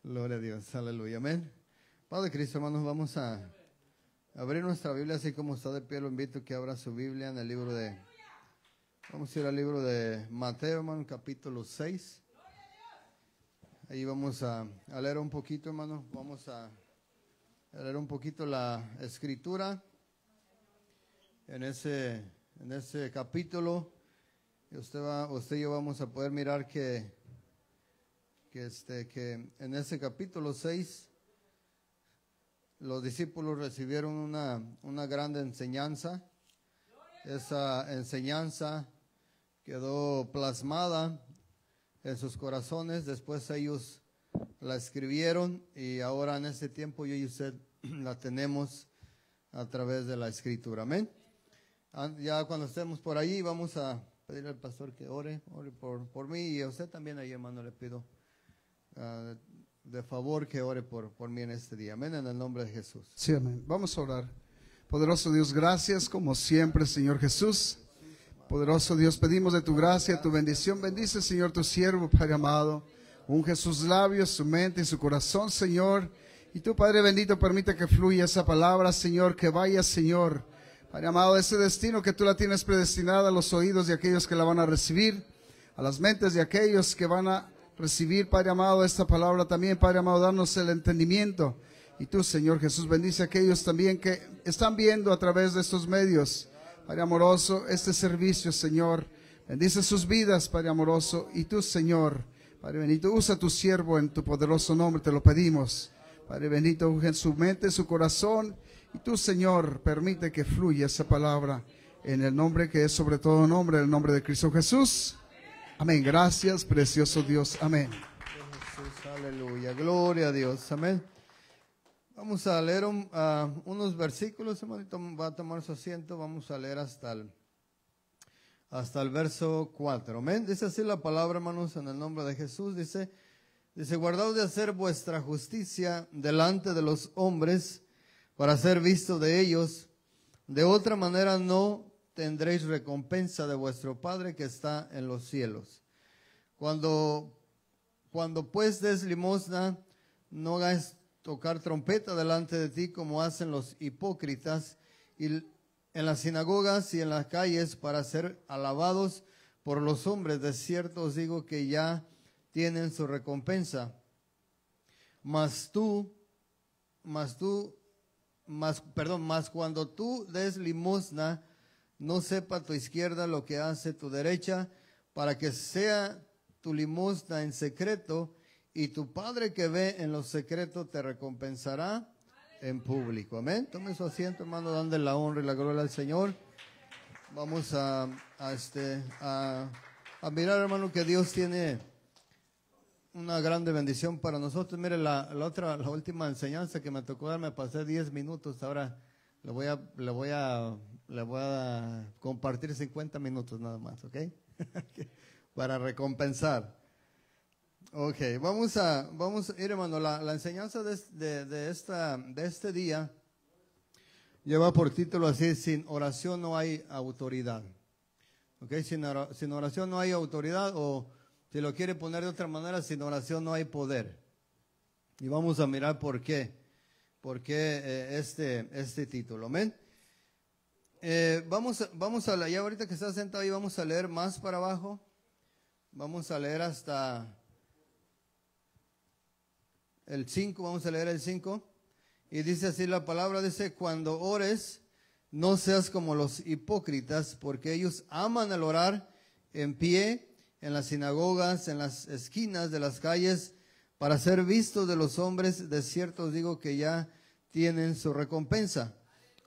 Gloria a Dios, aleluya, amén. Padre Cristo, hermanos, vamos a abrir nuestra Biblia, así como está de pie, lo invito que abra su Biblia en el libro de, vamos a ir al libro de Mateo, hermano, capítulo 6. Ahí vamos a leer un poquito, hermano, vamos a leer un poquito la escritura en ese capítulo. Y usted y yo vamos a poder mirar que en ese capítulo 6 los discípulos recibieron una gran enseñanza. Esa enseñanza quedó plasmada en sus corazones. Después ellos la escribieron y ahora en este tiempo yo y usted la tenemos a través de la escritura. Amén. Ya cuando estemos por ahí vamos a pedirle al pastor que ore por mí, y a usted también ahí, hermano, le pido de favor que ore por mí en este día. Amén, en el nombre de Jesús. Sí, amén. Vamos a orar. Poderoso Dios, gracias como siempre, Señor Jesús. Poderoso Dios, pedimos de tu gracia, tu bendición. Bendice, Señor, tu siervo, Padre amado. Unge sus labios, su mente y su corazón, Señor. Y tú, Padre bendito, permite que fluya esa palabra, Señor, que vaya, Señor, Padre amado, ese destino que tú la tienes predestinada a los oídos de aquellos que la van a recibir, a las mentes de aquellos que van a recibir, Padre amado, esta palabra también, Padre amado, darnos el entendimiento. Y tú, Señor Jesús, bendice a aquellos también que están viendo a través de estos medios, Padre amoroso, este servicio, Señor. Bendice sus vidas, Padre amoroso. Y tú, Señor, Padre bendito, usa a tu siervo en tu poderoso nombre, te lo pedimos. Padre bendito, unge en su mente, su corazón. Y tú, Señor, permite que fluya esa palabra en el nombre que es sobre todo nombre, el nombre de Cristo Jesús. Amén. Gracias, precioso Dios. Amén. Jesús, aleluya. Gloria a Dios. Amén. Vamos a leer unos versículos, hermanito. Va a tomar su asiento. Vamos a leer hasta el verso 4. Amén. Dice así la palabra, hermanos, en el nombre de Jesús. Dice, guardaos de hacer vuestra justicia delante de los hombres, para ser visto de ellos. De otra manera no tendréis recompensa de vuestro Padre que está en los cielos. Cuando pues des limosna, no hagas tocar trompeta delante de ti, como hacen los hipócritas y en las sinagogas y en las calles, para ser alabados por los hombres. De cierto os digo que ya tienen su recompensa. Mas cuando tú des limosna, no sepa tu izquierda lo que hace tu derecha, para que sea tu limosna en secreto, y tu Padre que ve en lo secreto te recompensará en público. Amén. Tome su asiento, hermano, dando la honra y la gloria al Señor. Vamos a mirar, hermano, que Dios tiene una grande bendición para nosotros. Mire, la última enseñanza que me tocó dar, me pasé 10 minutos. Ahora le voy a compartir 50 minutos nada más, ¿ok? Para recompensar. Ok, vamos a ir, hermano. La enseñanza de este día lleva por título así: sin oración no hay autoridad. Ok, sin oración no hay autoridad, o si lo quiere poner de otra manera, sin oración no hay poder. Y vamos a mirar por qué este título. Amén. Vamos a leer, ya ahorita que está sentado ahí, vamos a leer más para abajo. Vamos a leer hasta el 5, vamos a leer el 5. Y dice así la palabra, dice: cuando ores, no seas como los hipócritas, porque ellos aman el orar en pie, en las sinagogas, en las esquinas de las calles, para ser vistos de los hombres. De cierto os digo que ya tienen su recompensa.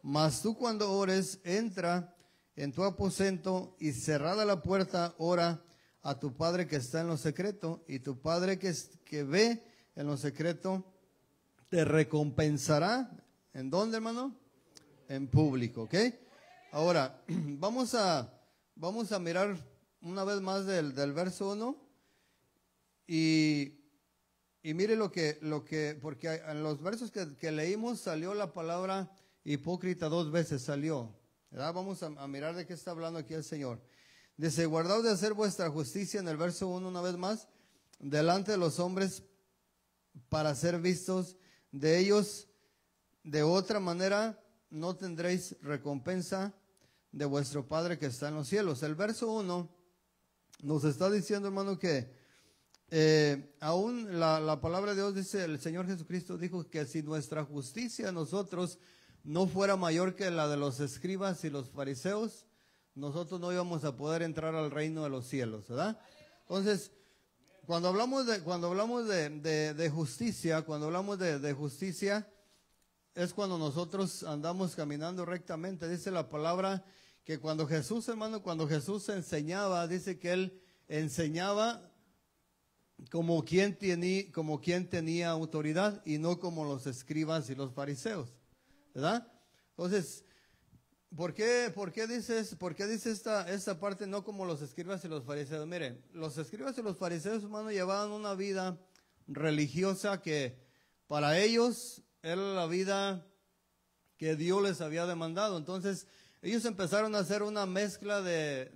Mas tú, cuando ores, entra en tu aposento y cerrada la puerta, ora a tu Padre que está en lo secreto, y tu Padre que ve en lo secreto te recompensará. ¿En dónde, hermano? En público, ¿ok? Ahora, vamos a mirar una vez más del verso 1, y mire lo que, porque en los versos que leímos salió la palabra hipócrita 2 veces, salió, ¿verdad? Vamos a mirar de qué está hablando aquí el Señor. Dice: guardaos de hacer vuestra justicia, en el verso 1 una vez más, delante de los hombres, para ser vistos de ellos. De otra manera no tendréis recompensa de vuestro Padre que está en los cielos. El verso 1 nos está diciendo, hermano, que aún la palabra de Dios dice, el Señor Jesucristo dijo que si nuestra justicia nosotros no fuera mayor que la de los escribas y los fariseos, nosotros no íbamos a poder entrar al reino de los cielos, ¿verdad? Entonces, cuando hablamos de justicia, es cuando nosotros andamos caminando rectamente. Dice la palabra que cuando Jesús, hermano, cuando Jesús enseñaba, dice que Él enseñaba como quien tenía autoridad y no como los escribas y los fariseos, ¿verdad? Entonces, ¿por qué dice esta parte no como los escribas y los fariseos? Miren, los escribas y los fariseos, hermano, llevaban una vida religiosa que para ellos era la vida que Dios les había demandado. Entonces, ellos empezaron a hacer una mezcla de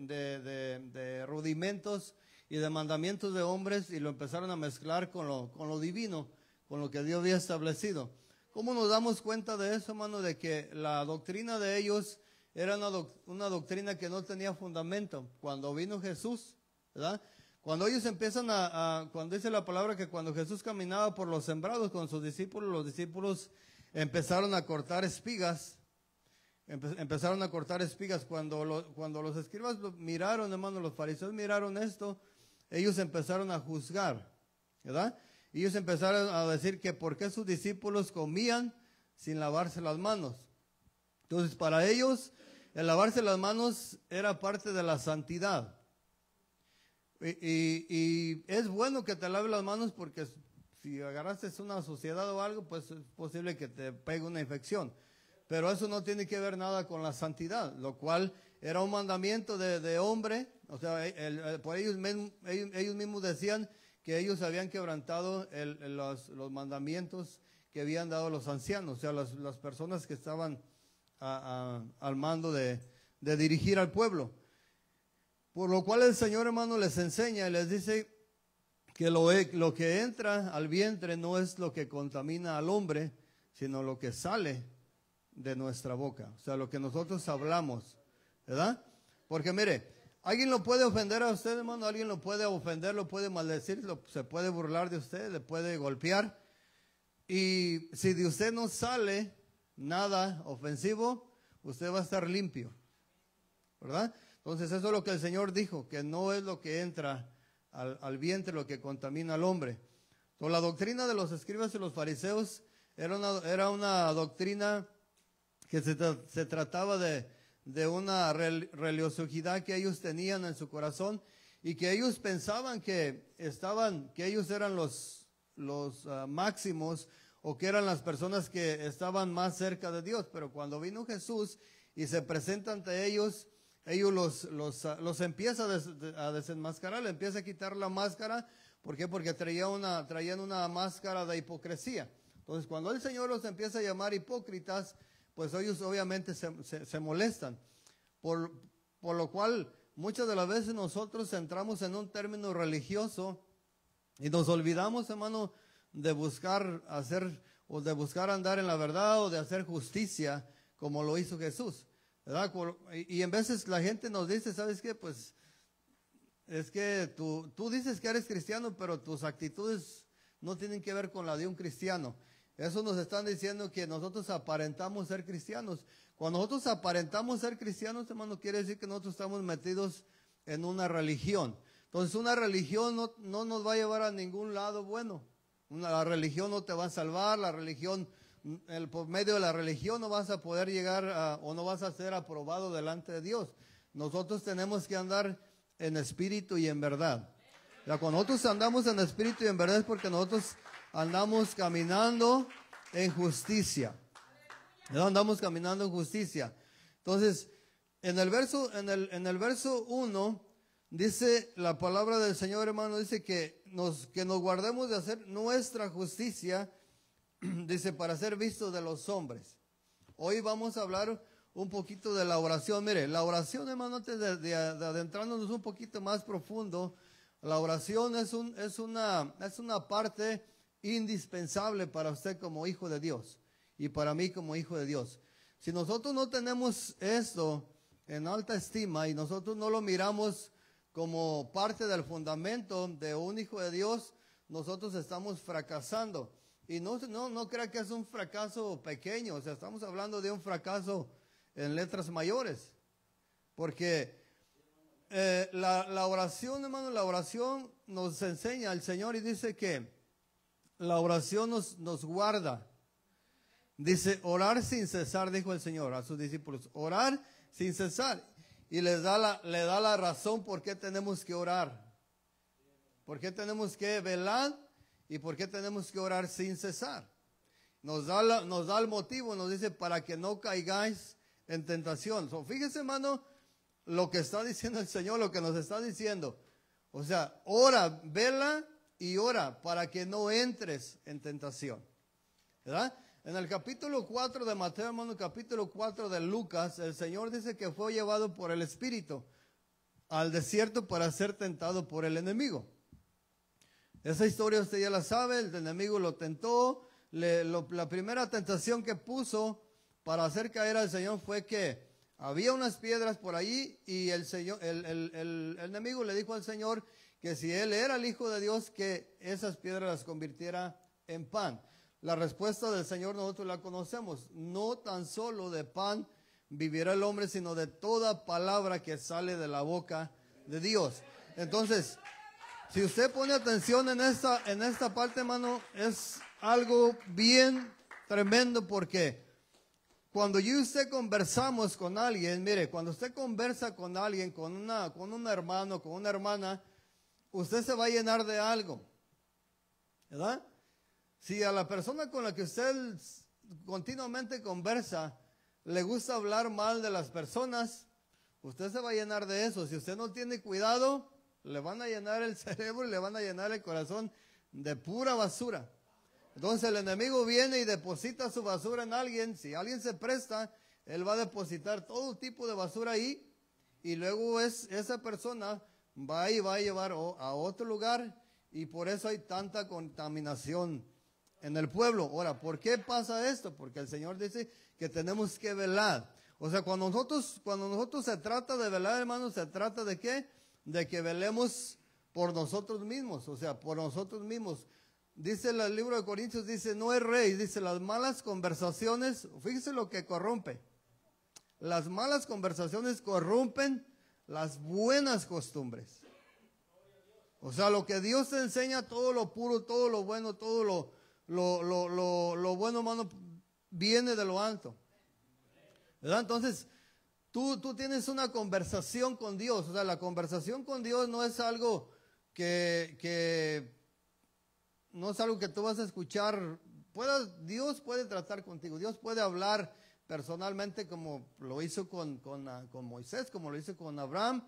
rudimentos y de mandamientos de hombres y lo empezaron a mezclar con lo divino, con lo que Dios había establecido. ¿Cómo nos damos cuenta de eso, hermano? De que la doctrina de ellos era una doctrina que no tenía fundamento. Cuando vino Jesús, ¿verdad? Cuando ellos empiezan cuando dice la palabra que cuando Jesús caminaba por los sembrados con sus discípulos, los discípulos empezaron a cortar espigas. Empezaron a cortar espigas. Cuando los escribas miraron, hermano, los fariseos miraron esto, ellos empezaron a juzgar, ¿verdad? Y ellos empezaron a decir que por qué sus discípulos comían sin lavarse las manos. Entonces, para ellos, el lavarse las manos era parte de la santidad. Y es bueno que te laves las manos porque si agarraste una suciedad o algo, pues es posible que te pegue una infección. Pero eso no tiene que ver nada con la santidad, lo cual era un mandamiento de hombre. O sea, por ellos mismos decían que ellos habían quebrantado los mandamientos que habían dado los ancianos, o sea, las personas que estaban al mando de dirigir al pueblo. Por lo cual el Señor, hermano, les enseña y les dice que lo que entra al vientre no es lo que contamina al hombre, sino lo que sale de nuestra boca. O sea, lo que nosotros hablamos, ¿verdad? Porque mire, alguien lo puede ofender a usted, hermano, alguien lo puede ofender, lo puede maldecir, se puede burlar de usted, le puede golpear. Y si de usted no sale nada ofensivo, usted va a estar limpio, ¿verdad? Entonces eso es lo que el Señor dijo, que no es lo que entra al vientre lo que contamina al hombre. Entonces, la doctrina de los escribas y los fariseos era una doctrina que se trataba de una religiosidad que ellos tenían en su corazón y que ellos pensaban que ellos eran los máximos o que eran las personas que estaban más cerca de Dios. Pero cuando vino Jesús y se presenta ante ellos los empieza a desenmascarar, le empieza a quitar la máscara. ¿Por qué? Porque traían una máscara de hipocresía. Entonces, cuando el Señor los empieza a llamar hipócritas, pues ellos obviamente se molestan. Por lo cual, muchas de las veces nosotros entramos en un término religioso y nos olvidamos, hermano, de buscar andar en la verdad o de hacer justicia como lo hizo Jesús, ¿verdad? Y en veces la gente nos dice, ¿sabes qué? Pues es que tú dices que eres cristiano, pero tus actitudes no tienen que ver con la de un cristiano. Eso nos están diciendo que nosotros aparentamos ser cristianos. Cuando nosotros aparentamos ser cristianos, hermano, quiere decir que nosotros estamos metidos en una religión. Entonces, una religión no nos va a llevar a ningún lado bueno. La religión no te va a salvar, por medio de la religión no vas a poder llegar o no vas a ser aprobado delante de Dios. Nosotros tenemos que andar en espíritu y en verdad. Cuando nosotros andamos en espíritu y en verdad es porque nosotros andamos caminando en justicia. Andamos caminando en justicia. Entonces, en el verso 1 dice la palabra del Señor, hermano, dice que nos guardemos de hacer nuestra justicia, dice, para ser vistos de los hombres. Hoy vamos a hablar un poquito de la oración. Mire, la oración, hermano, antes de adentrarnos un poquito más profundo, la oración es una parte indispensable para usted como hijo de Dios y para mí como hijo de Dios. Si nosotros no tenemos esto en alta estima y nosotros no lo miramos como parte del fundamento de un hijo de Dios, nosotros estamos fracasando. Y no crea que es un fracaso pequeño, o sea, estamos hablando de un fracaso en letras mayores. Porque la oración, hermano, la oración nos enseña el Señor y dice que la oración nos guarda. Dice, orar sin cesar, dijo el Señor a sus discípulos, orar sin cesar. Y le da la razón por qué tenemos que orar. ¿Por qué tenemos que velar? ¿Y por qué tenemos que orar sin cesar? Nos da el motivo, nos dice, para que no caigáis en tentación. Fíjese, hermano, lo que está diciendo el Señor, lo que nos está diciendo. O sea, ora, vela y ora para que no entres en tentación. ¿Verdad? En el capítulo 4 de Mateo, hermano, capítulo 4 de Lucas, el Señor dice que fue llevado por el Espíritu al desierto para ser tentado por el enemigo. Esa historia usted ya la sabe, el enemigo lo tentó. La primera tentación que puso para hacer caer al Señor fue que había unas piedras por allí y el enemigo le dijo al Señor que si él era el Hijo de Dios, que esas piedras las convirtiera en pan. La respuesta del Señor nosotros la conocemos. No tan solo de pan vivirá el hombre, sino de toda palabra que sale de la boca de Dios. Entonces, si usted pone atención en esta parte, hermano, es algo bien tremendo, porque cuando yo y usted conversamos con alguien, mire, cuando usted conversa con alguien, con un hermano, con una hermana, usted se va a llenar de algo, ¿verdad? Si a la persona con la que usted continuamente conversa le gusta hablar mal de las personas, usted se va a llenar de eso. Si usted no tiene cuidado, le van a llenar el cerebro y le van a llenar el corazón de pura basura. Entonces el enemigo viene y deposita su basura en alguien. Si alguien se presta, él va a depositar todo tipo de basura ahí, y luego esa persona va a llevar a otro lugar, y por eso hay tanta contaminación en el pueblo. Ahora, ¿por qué pasa esto? Porque el Señor dice que tenemos que velar. O sea, cuando nosotros se trata de velar, hermanos, se trata de ¿qué? De que velemos por nosotros mismos, o sea, por nosotros mismos. Dice el libro de Corintios, dice, no es rey, dice, las malas conversaciones, fíjese lo que corrompe. Las malas conversaciones corrompen las buenas costumbres. O sea, lo que Dios te enseña, todo lo puro, todo lo bueno, todo lo bueno, hermano, viene de lo alto. ¿Verdad? Entonces, tú tienes una conversación con Dios. O sea, la conversación con Dios no es algo que no es algo que tú vas a escuchar. Dios puede tratar contigo. Dios puede hablar personalmente, como lo hizo con Moisés, como lo hizo con Abraham.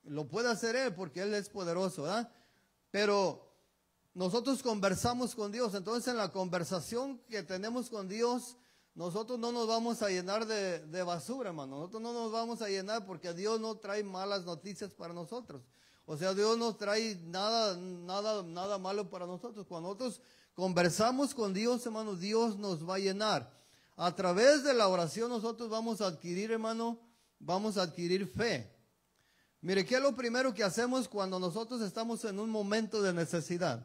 Lo puede hacer Él porque Él es poderoso, ¿verdad? Pero nosotros conversamos con Dios. Entonces, en la conversación que tenemos con Dios, nosotros no nos vamos a llenar de basura, hermano. Nosotros no nos vamos a llenar, porque Dios no trae malas noticias para nosotros. O sea, Dios no trae nada malo para nosotros. Cuando nosotros conversamos con Dios, hermano, Dios nos va a llenar. A través de la oración nosotros vamos a adquirir, hermano, vamos a adquirir fe. Mire, ¿qué es lo primero que hacemos cuando nosotros estamos en un momento de necesidad?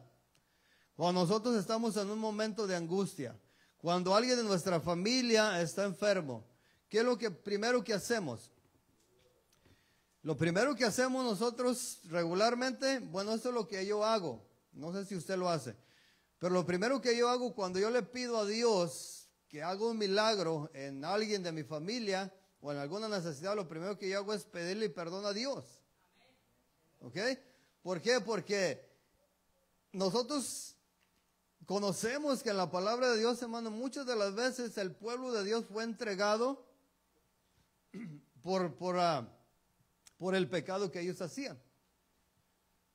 Cuando nosotros estamos en un momento de angustia. Cuando alguien de nuestra familia está enfermo, ¿qué es lo primero que hacemos? Lo primero que hacemos nosotros regularmente, bueno, esto es lo que yo hago. No sé si usted lo hace. Pero lo primero que yo hago cuando yo le pido a Dios que haga un milagro en alguien de mi familia o en alguna necesidad, lo primero que yo hago es pedirle perdón a Dios. ¿Ok? ¿Por qué? Porque nosotros conocemos que en la palabra de Dios, hermano, muchas de las veces el pueblo de Dios fue entregado por el pecado que ellos hacían.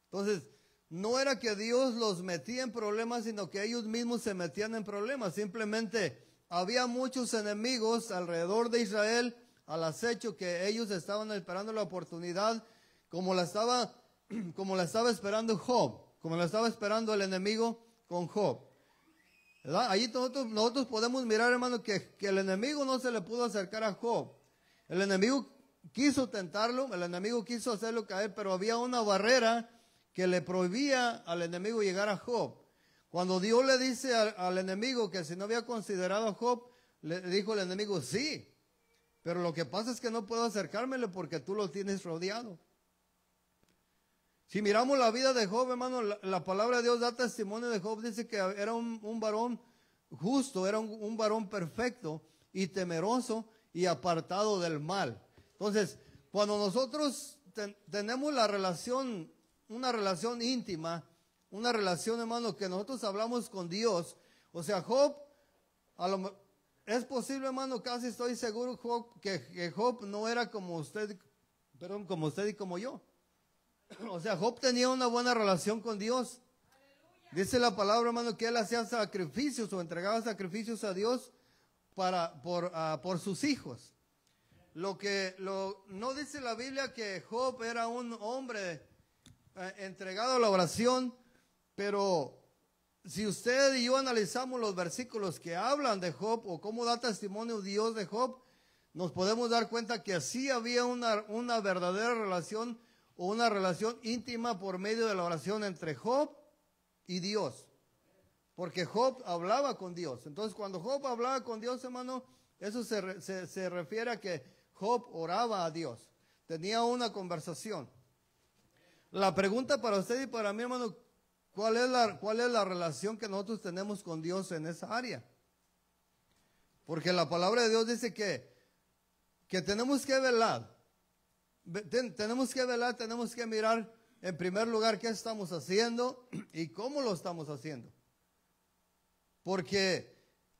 Entonces, no era que Dios los metía en problemas, sino que ellos mismos se metían en problemas. Simplemente había muchos enemigos alrededor de Israel al acecho, que ellos estaban esperando la oportunidad, como la estaba esperando Job, como la estaba esperando el enemigo con Job. ¿Verdad? Ahí nosotros podemos mirar, hermano, que el enemigo no se le pudo acercar a Job. El enemigo quiso tentarlo, el enemigo quiso hacerlo caer, pero había una barrera que le prohibía al enemigo llegar a Job. Cuando Dios le dice al enemigo que si no había considerado a Job, le dijo el enemigo, sí, pero lo que pasa es que no puedo acercármele porque tú lo tienes rodeado. Si miramos la vida de Job, hermano, la palabra de Dios da testimonio de Job, dice que era un varón justo, era un varón perfecto y temeroso y apartado del mal. Entonces, cuando nosotros tenemos una relación íntima, una relación, hermano, que nosotros hablamos con Dios, o sea, Job, es posible, hermano, casi estoy seguro, que Job no era como usted y como yo. O sea, Job tenía una buena relación con Dios. Dice la palabra, hermano, que él hacía sacrificios o entregaba sacrificios a Dios por sus hijos. No dice la Biblia que Job era un hombre entregado a la oración, pero si usted y yo analizamos los versículos que hablan de Job o cómo da testimonio Dios de Job, nos podemos dar cuenta que sí había una verdadera relación o una relación íntima por medio de la oración entre Job y Dios. Porque Job hablaba con Dios. Entonces, cuando Job hablaba con Dios, hermano, eso se refiere a que Job oraba a Dios. Tenía una conversación. La pregunta para usted y para mí, hermano, ¿cuál es la relación que nosotros tenemos con Dios en esa área? Porque la palabra de Dios dice que tenemos que velar. Tenemos que velar, tenemos que mirar en primer lugar qué estamos haciendo y cómo lo estamos haciendo. Porque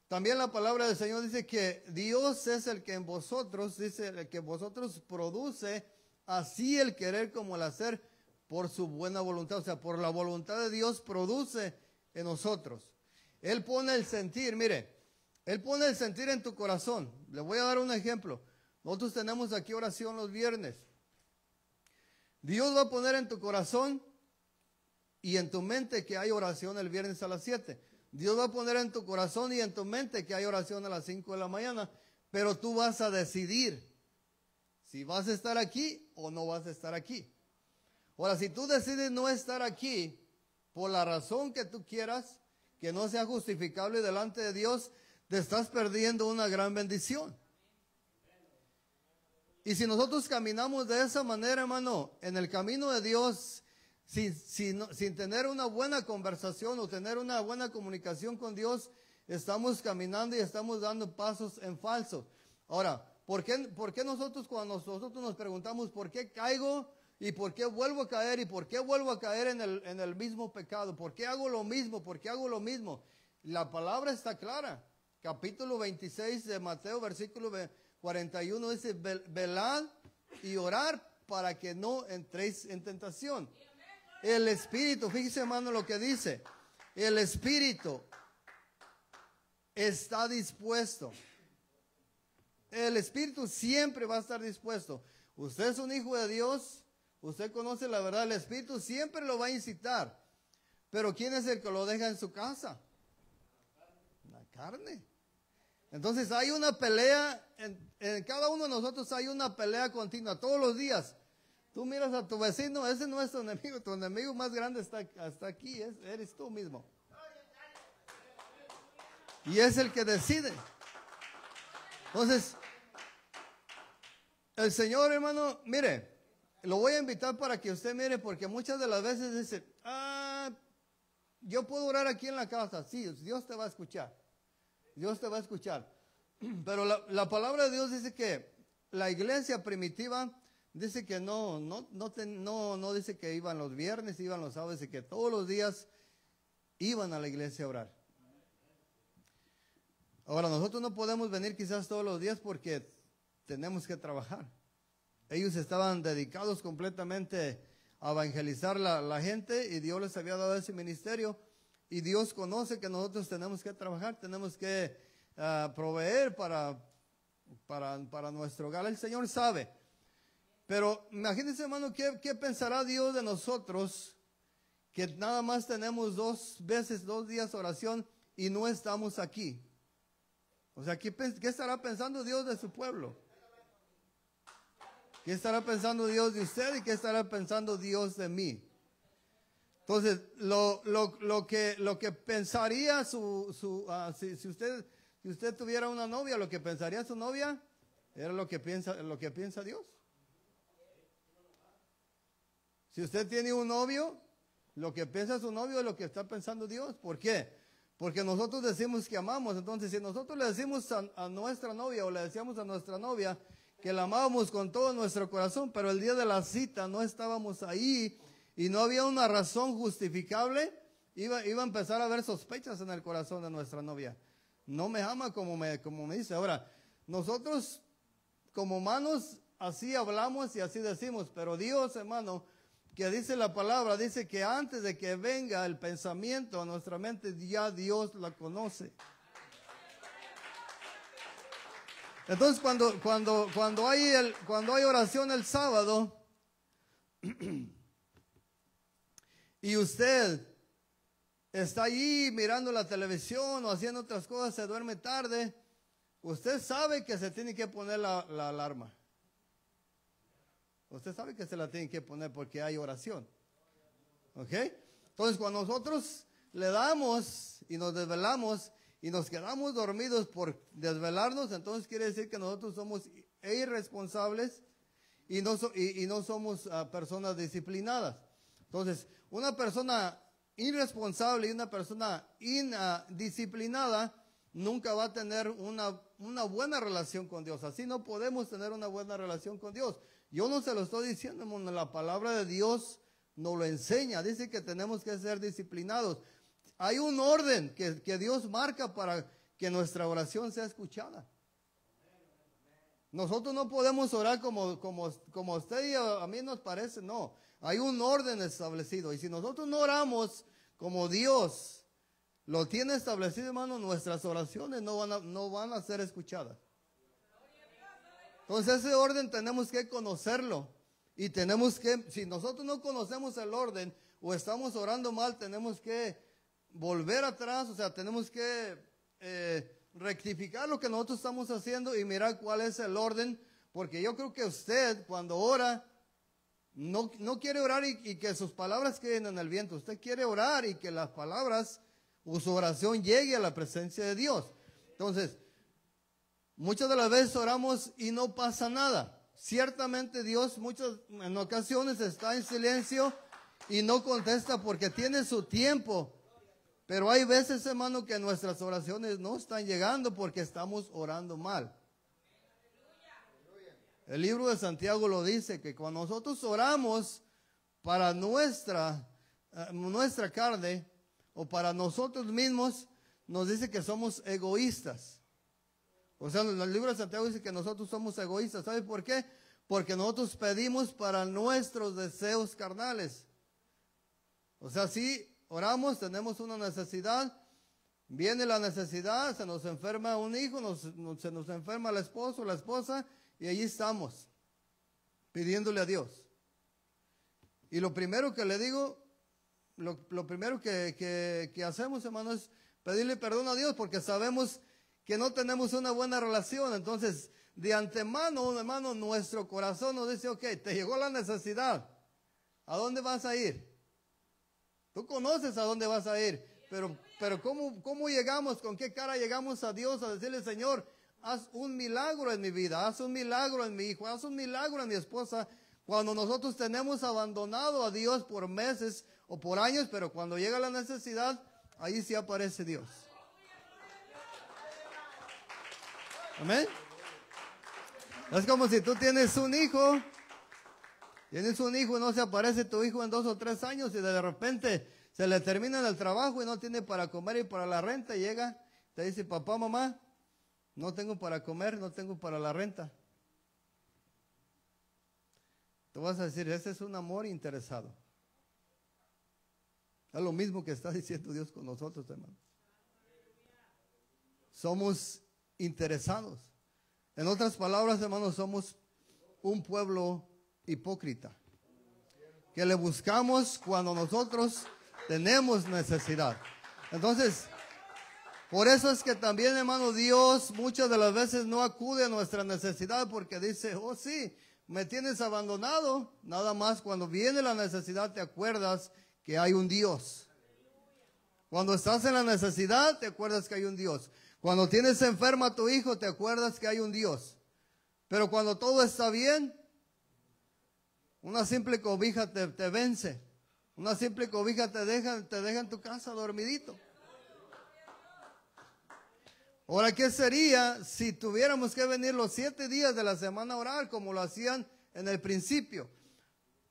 también la palabra del Señor dice que Dios es el que en vosotros, dice el que vosotros produce así el querer como el hacer por su buena voluntad. O sea, por la voluntad de Dios produce en nosotros. Él pone el sentir, mire, Él pone el sentir en tu corazón. Le voy a dar un ejemplo. Nosotros tenemos aquí oración los viernes. Dios va a poner en tu corazón y en tu mente que hay oración el viernes a las 7. Dios va a poner en tu corazón y en tu mente que hay oración a las 5 de la mañana. Pero tú vas a decidir si vas a estar aquí o no vas a estar aquí. Ahora, si tú decides no estar aquí por la razón que tú quieras, que no sea justificable delante de Dios, te estás perdiendo una gran bendición. Y si nosotros caminamos de esa manera, hermano, en el camino de Dios, sin tener una buena conversación o tener una buena comunicación con Dios, estamos caminando y estamos dando pasos en falso. Ahora, ¿por qué nosotros cuando nosotros nos preguntamos por qué caigo y por qué vuelvo a caer y por qué vuelvo a caer en el mismo pecado? ¿Por qué hago lo mismo? ¿Por qué hago lo mismo? La palabra está clara. Capítulo 26 de Mateo, versículo 41 dice, velad y orar para que no entréis en tentación. El espíritu, fíjese hermano lo que dice, el espíritu está dispuesto. El espíritu siempre va a estar dispuesto. Usted es un hijo de Dios, usted conoce la verdad, el espíritu siempre lo va a incitar. Pero ¿quién es el que lo deja en su casa? La carne. Entonces hay una pelea, en cada uno de nosotros hay una pelea continua, todos los días. Tú miras a tu vecino, ese no es tu enemigo más grande está aquí, eres tú mismo. Y es el que decide. Entonces, el Señor, hermano, mire, lo voy a invitar para que usted mire, porque muchas de las veces dice, yo puedo orar aquí en la casa. Sí, Dios te va a escuchar. Dios te va a escuchar. Pero la palabra de Dios dice que la iglesia primitiva dice que no dice que iban los viernes, iban los sábados, dice que todos los días iban a la iglesia a orar. Ahora, nosotros no podemos venir quizás todos los días porque tenemos que trabajar. Ellos estaban dedicados completamente a evangelizar la gente y Dios les había dado ese ministerio. Y Dios conoce que nosotros tenemos que trabajar, tenemos que proveer para nuestro hogar. El Señor sabe. Pero imagínense, hermano, ¿qué pensará Dios de nosotros que nada más tenemos 2 días oración y no estamos aquí? O sea, ¿qué estará pensando Dios de su pueblo? ¿Qué estará pensando Dios de usted y qué estará pensando Dios de mí? Entonces, lo que pensaría si usted tuviera una novia, lo que pensaría su novia era lo que piensa Dios. Si usted tiene un novio, lo que piensa su novio es lo que está pensando Dios. ¿Por qué? Porque nosotros decimos que amamos. Entonces, si nosotros le decimos a nuestra novia o le decíamos a nuestra novia que la amábamos con todo nuestro corazón, pero el día de la cita no estábamos ahí y no había una razón justificable, iba a empezar a haber sospechas en el corazón de nuestra novia. No me ama como me dice. Ahora, nosotros como humanos así hablamos y así decimos, pero Dios, hermano, que dice la palabra, dice que antes de que venga el pensamiento a nuestra mente, ya Dios la conoce. Entonces, cuando hay oración el sábado y usted está allí mirando la televisión o haciendo otras cosas, se duerme tarde, usted sabe que se tiene que poner la alarma. Usted sabe que se la tiene que poner porque hay oración. ¿Ok? Entonces, cuando nosotros le damos y nos desvelamos y nos quedamos dormidos por desvelarnos, entonces quiere decir que nosotros somos irresponsables y no somos personas disciplinadas. Entonces, una persona irresponsable y una persona indisciplinada nunca va a tener una buena relación con Dios. Así no podemos tener una buena relación con Dios. Yo no se lo estoy diciendo, la palabra de Dios nos lo enseña. Dice que tenemos que ser disciplinados. Hay un orden que Dios marca para que nuestra oración sea escuchada. Nosotros no podemos orar como usted y a mí nos parece, no. Hay un orden establecido. Y si nosotros no oramos como Dios lo tiene establecido, hermano, nuestras oraciones no van a ser escuchadas. Entonces ese orden tenemos que conocerlo. Y si nosotros no conocemos el orden o estamos orando mal, tenemos que volver atrás, o sea, tenemos que rectificar lo que nosotros estamos haciendo y mirar cuál es el orden, porque yo creo que usted cuando ora no quiere orar y que sus palabras queden en el viento. Usted quiere orar y que las palabras o su oración llegue a la presencia de Dios. Entonces, muchas de las veces oramos y no pasa nada. Ciertamente Dios en ocasiones está en silencio y no contesta porque tiene su tiempo. Pero hay veces, hermano, que nuestras oraciones no están llegando porque estamos orando mal. El libro de Santiago lo dice, que cuando nosotros oramos para nuestra carne o para nosotros mismos, nos dice que somos egoístas. O sea, el libro de Santiago dice que nosotros somos egoístas. ¿Sabe por qué? Porque nosotros pedimos para nuestros deseos carnales. O sea, si oramos, tenemos una necesidad, viene la necesidad, se nos enferma un hijo, se nos enferma el esposo, la esposa, y allí estamos, pidiéndole a Dios. Y lo primero que le digo, lo primero que hacemos, hermano, es pedirle perdón a Dios, porque sabemos que no tenemos una buena relación. Entonces, de antemano, hermano, nuestro corazón nos dice, ok, te llegó la necesidad, ¿a dónde vas a ir? Tú conoces a dónde vas a ir, pero ¿cómo llegamos? ¿Con qué cara llegamos a Dios a decirle, Señor, haz un milagro en mi vida, haz un milagro en mi hijo, haz un milagro en mi esposa? Cuando nosotros tenemos abandonado a Dios por meses o por años, pero cuando llega la necesidad, ahí sí aparece Dios. Amén. Es como si tú tienes un hijo y no se aparece tu hijo en 2 o 3 años y de repente se le termina el trabajo y no tiene para comer y para la renta, y llega, te dice, papá, mamá, no tengo para comer, no tengo para la renta. Tú vas a decir, ese es un amor interesado. Es lo mismo que está diciendo Dios con nosotros, hermano. Somos interesados. En otras palabras, hermanos, somos un pueblo hipócrita, que le buscamos cuando nosotros Tenemos necesidad. Entonces, por eso es que también, hermano, Dios muchas de las veces no acude a nuestra necesidad porque dice, oh sí, me tienes abandonado. Nada más cuando viene la necesidad te acuerdas que hay un Dios. Cuando estás en la necesidad te acuerdas que hay un Dios. Cuando tienes enferma a tu hijo te acuerdas que hay un Dios. Pero cuando todo está bien, una simple cobija te vence. Una simple cobija te deja en tu casa dormidito. Ahora, ¿qué sería si tuviéramos que venir los 7 días de la semana a orar como lo hacían en el principio?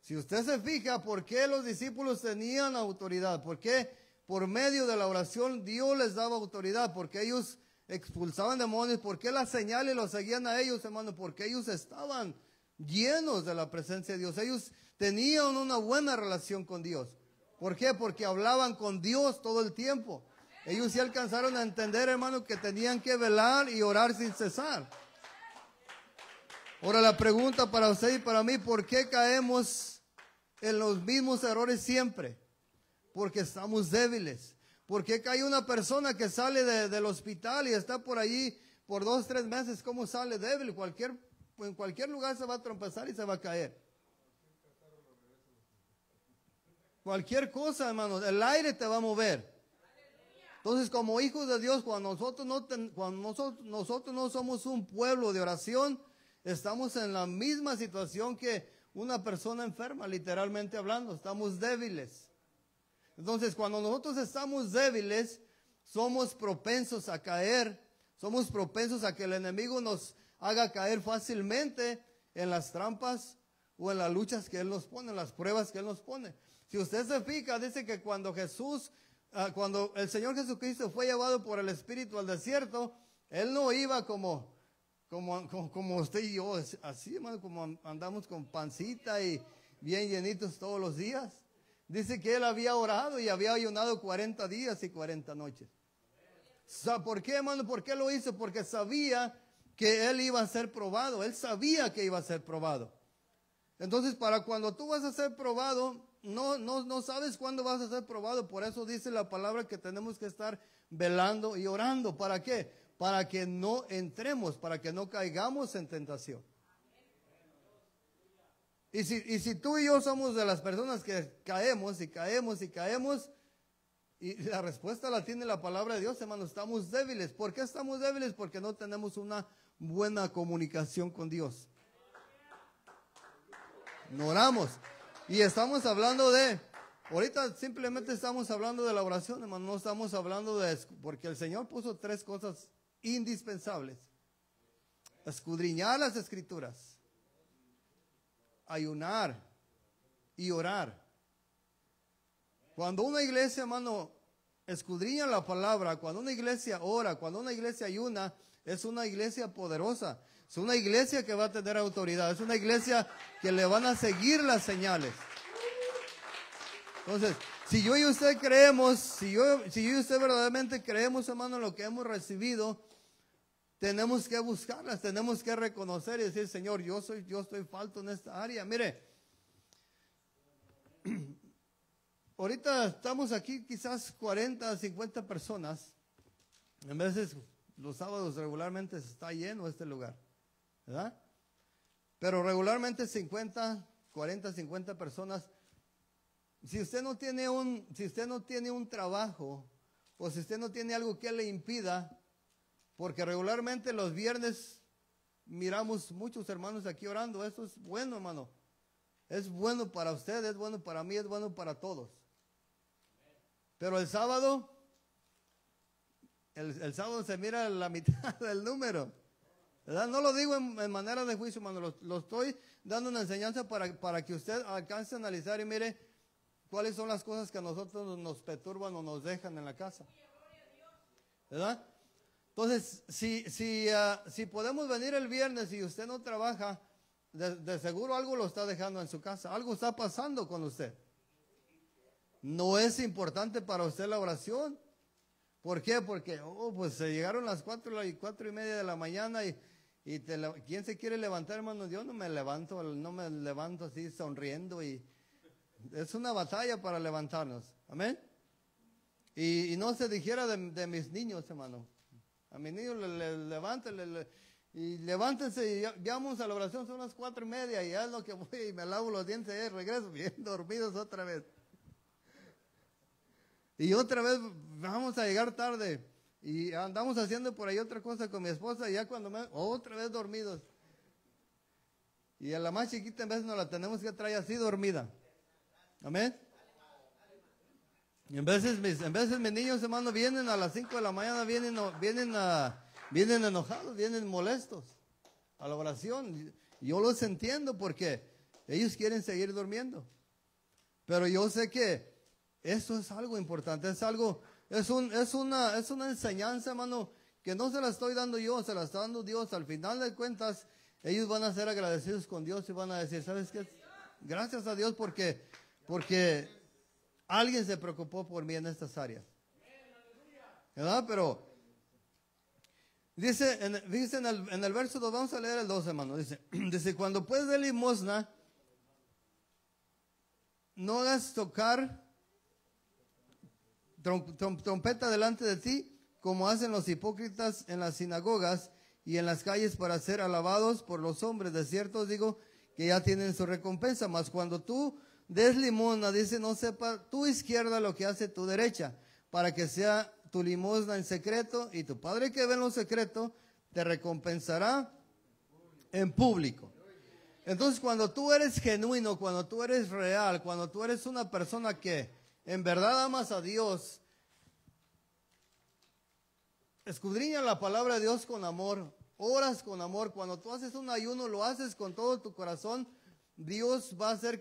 Si usted se fija, ¿por qué los discípulos tenían autoridad? ¿Por qué por medio de la oración Dios les daba autoridad? Porque ellos expulsaban demonios. ¿Por qué las señales los seguían a ellos, hermano? Porque ellos estaban llenos de la presencia de Dios. Ellos tenían una buena relación con Dios. ¿Por qué? Porque hablaban con Dios todo el tiempo. Ellos sí alcanzaron a entender, hermano, que tenían que velar y orar sin cesar. Ahora la pregunta para usted y para mí, ¿por qué caemos en los mismos errores siempre? Porque estamos débiles. ¿Por qué cae una persona que sale del hospital y está por allí por 2, 3 meses? ¿Cómo sale débil? En cualquier lugar se va a tropezar y se va a caer. Cualquier cosa, hermano, el aire te va a mover. Entonces, como hijos de Dios, cuando nosotros no somos un pueblo de oración, estamos en la misma situación que una persona enferma, literalmente hablando. Estamos débiles. Entonces, cuando nosotros estamos débiles, somos propensos a caer. Somos propensos a que el enemigo nos haga caer fácilmente en las trampas o en las luchas que Él nos pone, en las pruebas que Él nos pone. Si usted se fija, dice que cuando el Señor Jesucristo fue llevado por el Espíritu al desierto, Él no iba como usted y yo, así, hermano, como andamos con pancita y bien llenitos todos los días. Dice que Él había orado y había ayunado 40 días y 40 noches. ¿Por qué, hermano? ¿Por qué lo hizo? Porque sabía que Él iba a ser probado. Él sabía que iba a ser probado. Entonces, para cuando tú vas a ser probado, no sabes cuándo vas a ser probado. Por eso dice la palabra que tenemos que estar velando y orando. ¿Para qué? Para que no entremos, para que no caigamos en tentación. Y si tú y yo somos de las personas que caemos y caemos y caemos, y la respuesta la tiene la palabra de Dios, hermano, estamos débiles. ¿Por qué estamos débiles? Porque no tenemos una buena comunicación con Dios. No oramos. Y estamos hablando ahorita simplemente estamos hablando de la oración, hermano, no estamos hablando porque el Señor puso 3 cosas indispensables. Escudriñar las Escrituras, ayunar y orar. Cuando una iglesia, hermano, escudriña la palabra, cuando una iglesia ora, cuando una iglesia ayuna, es una iglesia poderosa. Es una iglesia que va a tener autoridad. Es una iglesia que le van a seguir las señales. Entonces, si yo y usted creemos, si yo y usted verdaderamente creemos, hermano, en lo que hemos recibido, tenemos que buscarlas, tenemos que reconocer y decir, Señor, yo estoy falto en esta área. Mire, ahorita estamos aquí quizás 40, 50 personas. En veces los sábados regularmente está lleno este lugar, ¿verdad? Pero regularmente 40, 50 personas. Si usted no tiene un trabajo o si usted no tiene algo que le impida, porque regularmente los viernes miramos muchos hermanos aquí orando. Eso es bueno, hermano. Es bueno para usted, es bueno para mí, es bueno para todos. Pero el sábado, el sábado se mira la mitad del número, ¿verdad? No lo digo en manera de juicio, hermano. Lo estoy dando una enseñanza para que usted alcance a analizar y mire cuáles son las cosas que a nosotros nos perturban o nos dejan en la casa, ¿verdad? Entonces, si podemos venir el viernes y usted no trabaja, de seguro algo lo está dejando en su casa, algo está pasando con usted. No es importante para usted la oración. ¿Por qué? Porque pues se llegaron las 4:30 de la mañana y ¿quién se quiere levantar, hermano? Yo no me levanto así sonriendo y es una batalla para levantarnos. Amén. Y no se dijera de mis niños, hermano. A mis niños levántense y ya vamos a la oración, son las 4:30 y ya es lo que voy y me lavo los dientes y regreso bien dormidos otra vez. Y otra vez vamos a llegar tarde y andamos haciendo por ahí otra cosa con mi esposa y ya cuando otra vez dormidos. Y a la más chiquita en vez nos la tenemos que traer así dormida. Amén. Y en veces mis niños, hermano, vienen a las 5 de la mañana, vienen enojados, vienen molestos a la oración. Yo los entiendo porque ellos quieren seguir durmiendo. Pero yo sé que eso es algo importante, es una enseñanza, hermano, que no se la estoy dando yo, se la está dando Dios. Al final de cuentas, ellos van a ser agradecidos con Dios y van a decir, ¿sabes qué? Gracias a Dios porque alguien se preocupó por mí en estas áreas. ¿Verdad? Pero dice en el verso 2, vamos a leer el 2, hermano. Dice, cuando puedes de limosna, no hagas tocar trompeta delante de ti, como hacen los hipócritas en las sinagogas y en las calles para ser alabados por los hombres. De cierto os digo que ya tienen su recompensa. Mas cuando tú des limosna, dice, no sepa tu izquierda lo que hace tu derecha, para que sea tu limosna en secreto, y tu Padre que ve en lo secreto te recompensará en público. Entonces, cuando tú eres genuino, cuando tú eres real, cuando tú eres una persona que en verdad amas a Dios, escudriña la palabra de Dios con amor, oras con amor. Cuando tú haces un ayuno, lo haces con todo tu corazón. Dios va a hacer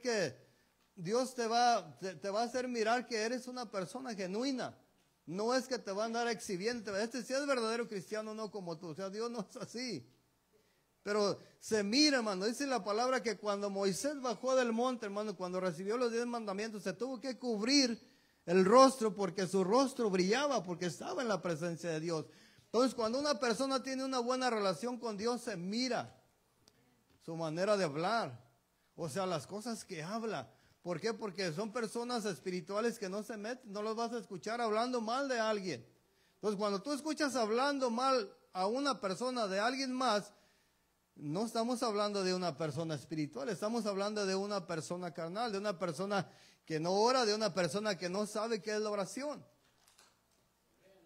Dios te va a hacer mirar que eres una persona genuina. No es que te va a andar exhibiendo. Este sí es verdadero cristiano, no como tú. O sea, Dios no es así. Pero se mira, hermano. Dice la palabra que cuando Moisés bajó del monte, hermano, cuando recibió los 10 mandamientos, se tuvo que cubrir el rostro porque su rostro brillaba, porque estaba en la presencia de Dios. Entonces, cuando una persona tiene una buena relación con Dios, se mira su manera de hablar. O sea, las cosas que habla. ¿Por qué? Porque son personas espirituales que no se meten, no los vas a escuchar hablando mal de alguien. Entonces, cuando tú escuchas hablando mal a una persona de alguien más, no estamos hablando de una persona espiritual, estamos hablando de una persona carnal, de una persona que no ora, de una persona que no sabe qué es la oración.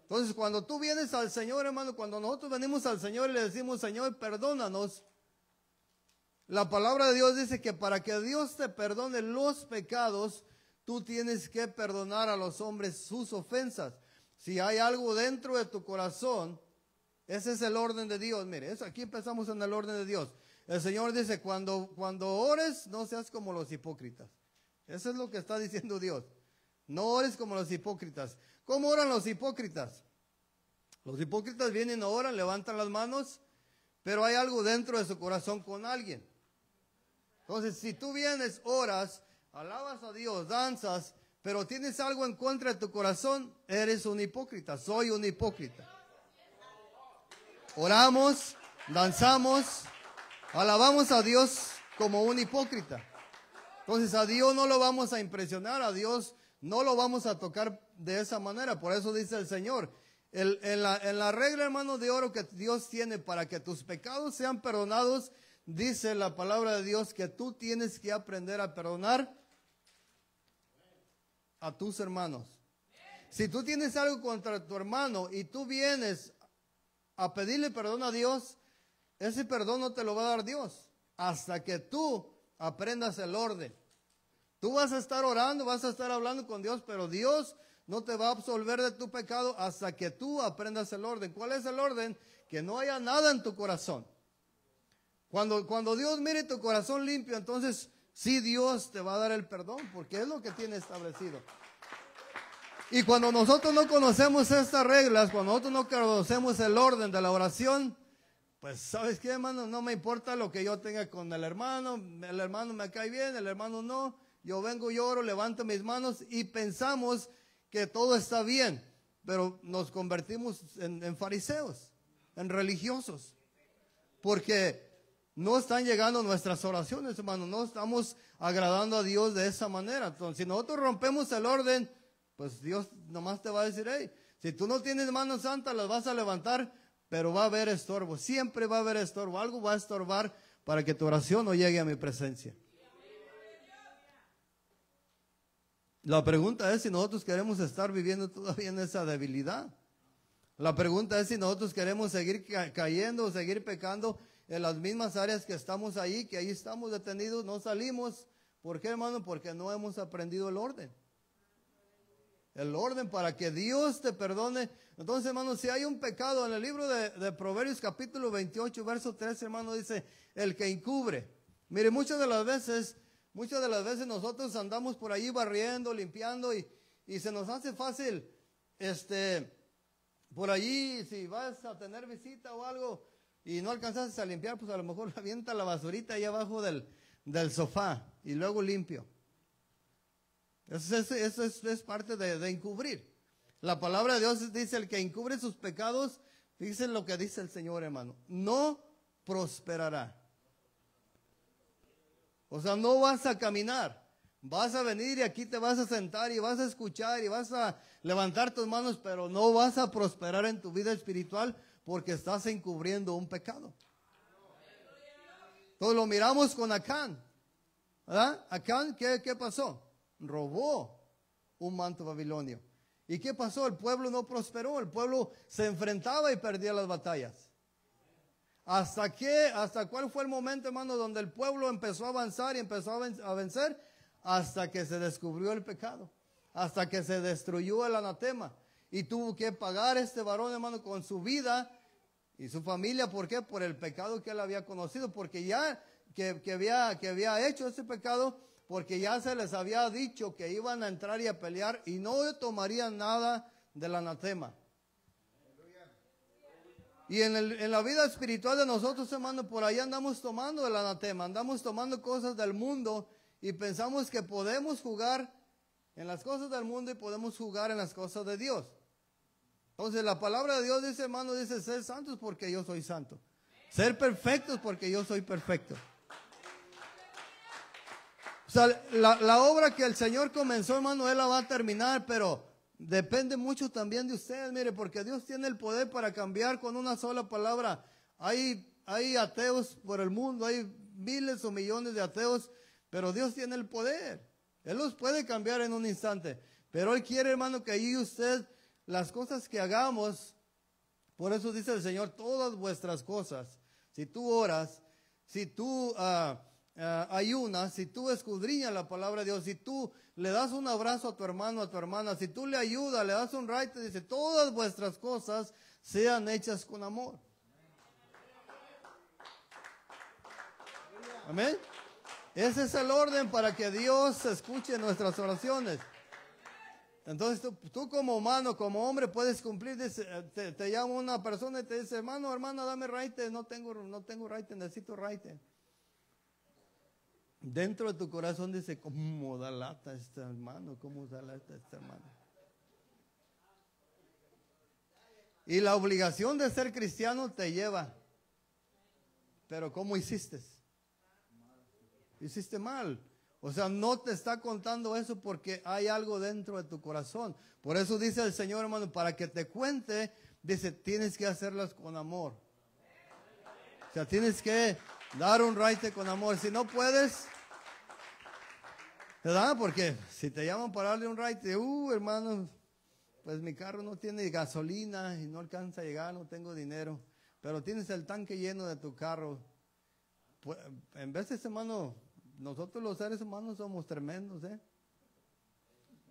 Entonces, cuando tú vienes al Señor, hermano, cuando nosotros venimos al Señor y le decimos, Señor, perdónanos, la palabra de Dios dice que para que Dios te perdone los pecados, tú tienes que perdonar a los hombres sus ofensas. Si hay algo dentro de tu corazón, ese es el orden de Dios. Mire, aquí empezamos en el orden de Dios. El Señor dice, cuando ores, no seas como los hipócritas. Eso es lo que está diciendo Dios. No ores como los hipócritas. ¿Cómo oran los hipócritas? Los hipócritas vienen, oran, levantan las manos, pero hay algo dentro de su corazón con alguien. Entonces, si tú vienes, oras, alabas a Dios, danzas, pero tienes algo en contra de tu corazón, eres un hipócrita. Soy un hipócrita. Oramos, danzamos, alabamos a Dios como un hipócrita. Entonces a Dios no lo vamos a impresionar, a Dios no lo vamos a tocar de esa manera. Por eso dice el Señor, en la regla, hermano, de oro que Dios tiene para que tus pecados sean perdonados, dice la palabra de Dios que tú tienes que aprender a perdonar a tus hermanos. Si tú tienes algo contra tu hermano y tú vienes a pedirle perdón a Dios, ese perdón no te lo va a dar Dios hasta que tú aprendas el orden. Tú vas a estar orando, vas a estar hablando con Dios, pero Dios no te va a absolver de tu pecado hasta que tú aprendas el orden. ¿Cuál es el orden? Que no haya nada en tu corazón. Cuando Dios mire tu corazón limpio, entonces sí, Dios te va a dar el perdón, porque es lo que tiene establecido. Y cuando nosotros no conocemos estas reglas, cuando nosotros no conocemos el orden de la oración, pues ¿sabes qué, hermano? No me importa lo que yo tenga con el hermano me cae bien, el hermano no. Yo vengo, lloro, levanto mis manos y pensamos que todo está bien, pero nos convertimos en fariseos, en religiosos, porque no están llegando nuestras oraciones, hermano, no estamos agradando a Dios de esa manera. Entonces, si nosotros rompemos el orden, pues Dios nomás te va a decir, hey, si tú no tienes manos santas, las vas a levantar, pero va a haber estorbo. Siempre va a haber estorbo. Algo va a estorbar para que tu oración no llegue a mi presencia. La pregunta es si nosotros queremos estar viviendo todavía en esa debilidad. La pregunta es si nosotros queremos seguir cayendo o seguir pecando en las mismas áreas que estamos ahí, que ahí estamos detenidos, no salimos. ¿Por qué, hermano? Porque no hemos aprendido el orden. El orden para que Dios te perdone. Entonces, hermano, si hay un pecado en el libro de Proverbios capítulo 28, verso 13, hermano, dice, el que encubre. Mire, muchas de las veces nosotros andamos por ahí barriendo, limpiando y se nos hace fácil, por allí, si vas a tener visita o algo y no alcanzaste a limpiar, pues a lo mejor avienta la basurita ahí abajo del sofá y luego limpio. Eso es parte de encubrir. La palabra de Dios dice, el que encubre sus pecados, dice lo que dice el Señor, hermano, no prosperará. O sea, no vas a caminar, vas a venir y aquí te vas a sentar y vas a escuchar y vas a levantar tus manos, pero no vas a prosperar en tu vida espiritual porque estás encubriendo un pecado. Entonces lo miramos con Acán, ¿verdad? Acán, ¿qué pasó? Robó un manto babilonio. ¿Y qué pasó? El pueblo no prosperó, el pueblo se enfrentaba y perdía las batallas. ¿Hasta cuál fue el momento, hermano, donde el pueblo empezó a avanzar y empezó a vencer? Hasta que se descubrió el pecado, hasta que se destruyó el anatema. Y tuvo que pagar este varón, hermano, con su vida y su familia. ¿Por qué? Por el pecado que él había conocido, porque ya que había hecho ese pecado, porque ya se les había dicho que iban a entrar y a pelear y no tomarían nada del anatema. Y en la vida espiritual de nosotros, hermano, por ahí andamos tomando el anatema, andamos tomando cosas del mundo y pensamos que podemos jugar en las cosas del mundo y podemos jugar en las cosas de Dios. Entonces la palabra de Dios dice, hermano, dice, ser santos porque yo soy santo. Ser perfectos porque yo soy perfecto. O sea, la obra que el Señor comenzó, hermano, Él la va a terminar, pero depende mucho también de ustedes, mire, porque Dios tiene el poder para cambiar con una sola palabra. Hay ateos por el mundo, hay miles o millones de ateos, pero Dios tiene el poder. Él los puede cambiar en un instante. Pero Él quiere, hermano, que ahí usted, las cosas que hagamos, por eso dice el Señor, todas vuestras cosas, si tú oras, si tú ayunas, si tú escudriñas la palabra de Dios, si tú le das un abrazo a tu hermano, a tu hermana, si tú le ayudas, le das un raite, dice, todas vuestras cosas sean hechas con amor. Amén. Ese es el orden para que Dios escuche nuestras oraciones. Entonces tú como humano, como hombre puedes cumplir, dice, te llama una persona y te dice, hermano, hermana, dame raite, no tengo raite, necesito raite. Dentro de tu corazón dice, ¿cómo da lata este hermano? ¿Cómo da lata este hermano? Y la obligación de ser cristiano te lleva. Pero ¿cómo hiciste? Hiciste mal. O sea, no te está contando eso porque hay algo dentro de tu corazón. Por eso dice el Señor, hermano, para que te cuente, dice, tienes que hacerlas con amor. O sea, tienes que dar un raite con amor. Si no puedes, ¿verdad? Porque si te llaman para darle un raite, hermano, pues mi carro no tiene gasolina y no alcanza a llegar, no tengo dinero. Pero tienes el tanque lleno de tu carro. Pues, en veces, hermano, nosotros los seres humanos somos tremendos, ¿eh?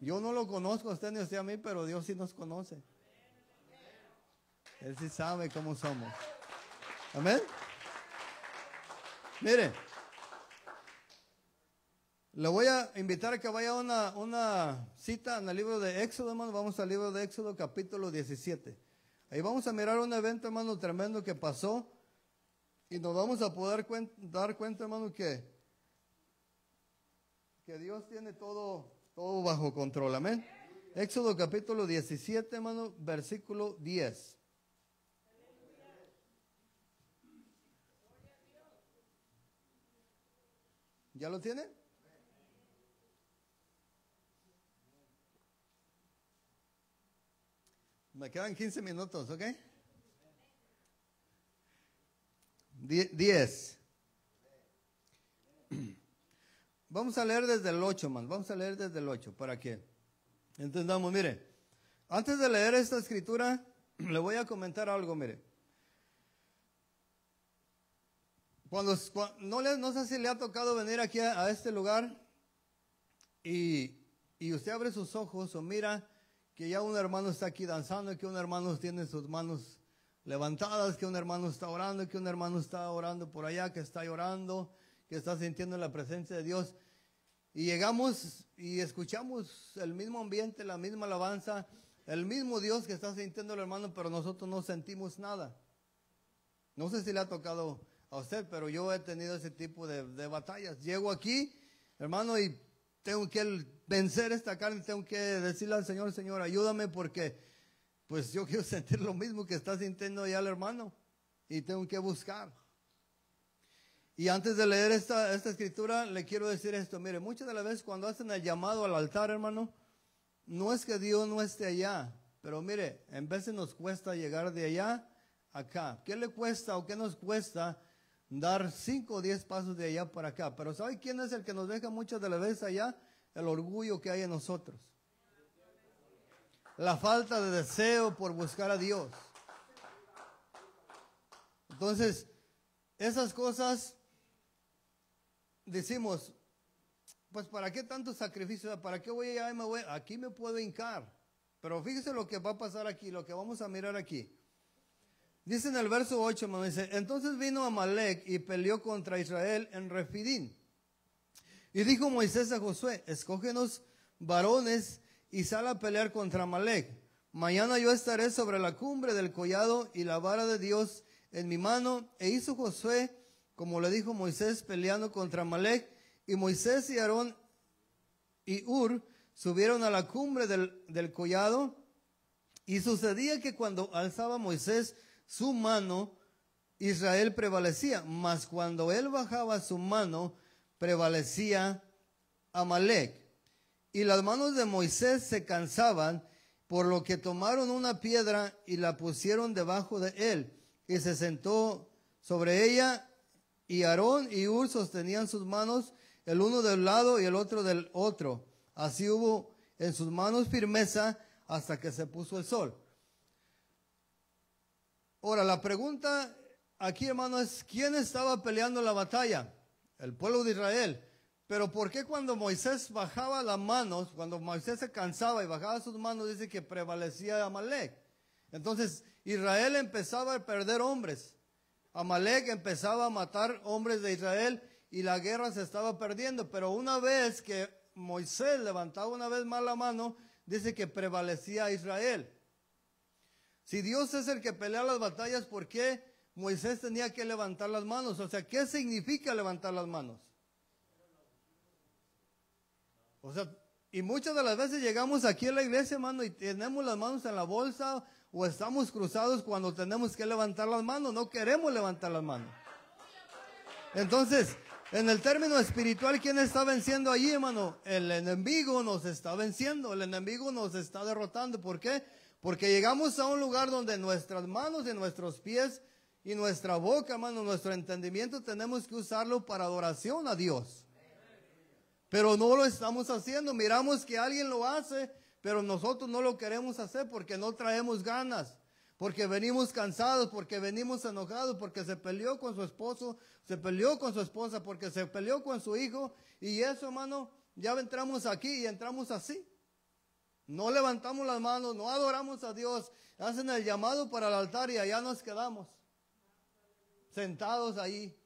Yo no lo conozco a usted ni a usted a mí, pero Dios sí nos conoce. Él sí sabe cómo somos. Amén. Mire, le voy a invitar a que vaya a una cita en el libro de Éxodo, hermano. Vamos al libro de Éxodo, capítulo 17. Ahí vamos a mirar un evento, hermano, tremendo que pasó. Y nos vamos a poder dar cuenta, hermano, que Dios tiene todo bajo control. Amén. Éxodo capítulo 17, hermano, versículo 10. ¿Ya lo tiene? Me quedan 15 minutos, ¿ok? 10. Vamos a leer desde el 8, man. Vamos a leer desde el 8 para que entendamos. Mire, antes de leer esta escritura, le voy a comentar algo, mire. No sé si le ha tocado venir aquí a este lugar y usted abre sus ojos o mira que ya un hermano está aquí danzando, que un hermano tiene sus manos levantadas, que un hermano está orando, que un hermano está orando por allá, que está llorando, que está sintiendo la presencia de Dios. Y llegamos y escuchamos el mismo ambiente, la misma alabanza, el mismo Dios que está sintiendo el hermano, pero nosotros no sentimos nada. No sé si le ha tocado a usted, pero yo he tenido ese tipo de batallas. Llego aquí, hermano, y tengo que vencer esta carne, tengo que decirle al Señor, Señor, ayúdame porque pues yo quiero sentir lo mismo que está sintiendo ya el hermano y tengo que buscar. Y antes de leer esta escritura, le quiero decir esto. Mire, muchas de las veces cuando hacen el llamado al altar, hermano, no es que Dios no esté allá, pero mire, en veces nos cuesta llegar de allá a acá. ¿Qué le cuesta o qué nos cuesta dar 5 o 10 pasos de allá para acá? Pero ¿sabe quién es el que nos deja muchas de las veces allá? El orgullo que hay en nosotros. La falta de deseo por buscar a Dios. Entonces, esas cosas decimos, pues ¿para qué tanto sacrificio? ¿Para qué voy allá y me voy? Aquí me puedo hincar. Pero fíjese lo que va a pasar aquí, lo que vamos a mirar aquí. Dice en el verso 8, me dice, entonces vino Amalec y peleó contra Israel en Refidín. Y dijo Moisés a Josué, escógenos varones y sal a pelear contra Amalec. Mañana yo estaré sobre la cumbre del collado y la vara de Dios en mi mano. E hizo Josué como le dijo Moisés, peleando contra Amalec. Y Moisés y Aarón y Hur subieron a la cumbre del collado. Y sucedía que cuando alzaba Moisés su mano, Israel prevalecía. Mas cuando él bajaba su mano, prevalecía Amalec. Y las manos de Moisés se cansaban, por lo que tomaron una piedra y la pusieron debajo de él. Y se sentó sobre ella, y Aarón y Hur sostenían sus manos, el uno del lado y el otro del otro. Así hubo en sus manos firmeza hasta que se puso el sol. Ahora, la pregunta aquí, hermano, es ¿quién estaba peleando la batalla? El pueblo de Israel. Pero ¿por qué cuando Moisés bajaba las manos, cuando Moisés se cansaba y bajaba sus manos, dice que prevalecía Amalec? Entonces, Israel empezaba a perder hombres. Amalec empezaba a matar hombres de Israel y la guerra se estaba perdiendo. Pero una vez que Moisés levantaba una vez más la mano, dice que prevalecía Israel. Si Dios es el que pelea las batallas, ¿por qué Moisés tenía que levantar las manos? O sea, ¿qué significa levantar las manos? O sea, y muchas de las veces llegamos aquí a la iglesia, hermano, y tenemos las manos en la bolsa o estamos cruzados cuando tenemos que levantar las manos. No queremos levantar las manos. Entonces, en el término espiritual, ¿quién está venciendo allí, hermano? El enemigo nos está venciendo, el enemigo nos está derrotando. ¿Por qué? Porque llegamos a un lugar donde nuestras manos y nuestros pies y nuestra boca, hermano, nuestro entendimiento, tenemos que usarlo para adoración a Dios. Pero no lo estamos haciendo. Miramos que alguien lo hace, pero nosotros no lo queremos hacer porque no traemos ganas, porque venimos cansados, porque venimos enojados, porque se peleó con su esposo, se peleó con su esposa, porque se peleó con su hijo. Y eso, hermano, ya entramos aquí y entramos así. No levantamos las manos, no adoramos a Dios, hacen el llamado para el altar y allá nos quedamos, sentados ahí,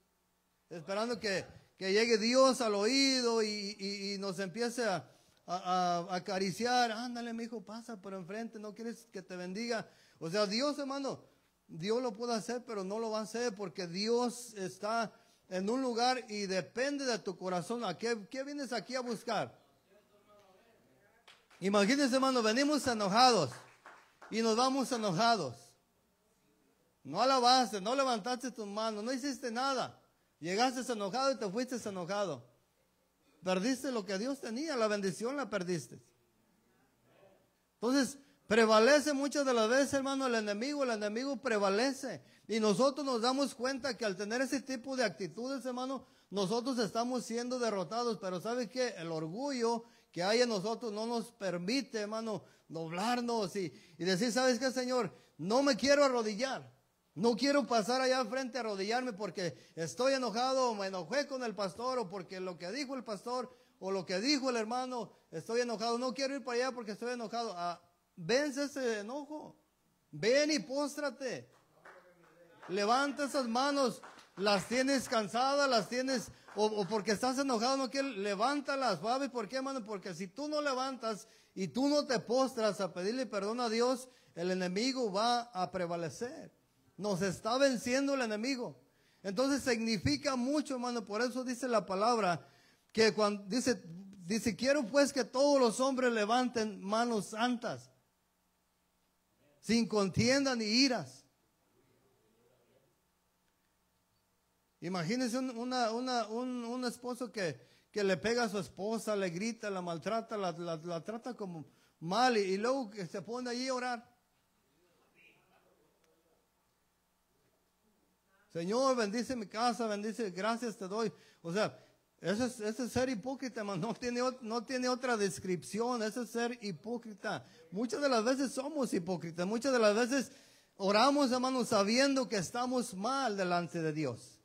esperando que llegue Dios al oído y nos empiece a acariciar. Ándale, mi hijo, pasa por enfrente, no quieres que te bendiga. O sea, Dios, hermano, Dios lo puede hacer, pero no lo va a hacer porque Dios está en un lugar y depende de tu corazón. ¿A qué vienes aquí a buscar? Imagínense, hermano, venimos enojados y nos vamos enojados. No alabaste, no levantaste tus manos, no hiciste nada. Llegaste enojado y te fuiste enojado. Perdiste lo que Dios tenía, la bendición la perdiste. Entonces, Prevalece muchas de las veces, hermano, el enemigo prevalece. Y nosotros nos damos cuenta que al tener ese tipo de actitudes, hermano, nosotros estamos siendo derrotados. Pero ¿sabe qué? El orgullo que hay en nosotros no nos permite, hermano, doblarnos y decir, ¿sabes qué, Señor? No me quiero arrodillar. No quiero pasar allá al frente a arrodillarme porque estoy enojado o me enojé con el pastor o porque lo que dijo el pastor o lo que dijo el hermano, estoy enojado. No quiero ir para allá porque estoy enojado. Vence ese enojo. Ven y póstrate. Levanta esas manos. Las tienes cansadas, las tienes, o porque estás enojado, no quieres, levántalas. ¿Sabes por qué, hermano? Porque si tú no levantas y tú no te postras a pedirle perdón a Dios, el enemigo va a prevalecer. Nos está venciendo el enemigo. Entonces significa mucho, hermano. Por eso dice la palabra que cuando dice, quiero pues que todos los hombres levanten manos santas, sin contienda ni iras. Imagínense un esposo que le pega a su esposa, le grita, la maltrata, la trata como mal y luego que se pone allí a orar. Señor, bendice mi casa, bendice, gracias te doy. O sea, ese es ser hipócrita, hermano. No tiene otra descripción, ese es ser hipócrita. Muchas de las veces somos hipócritas, muchas de las veces oramos, hermano, sabiendo que estamos mal delante de Dios.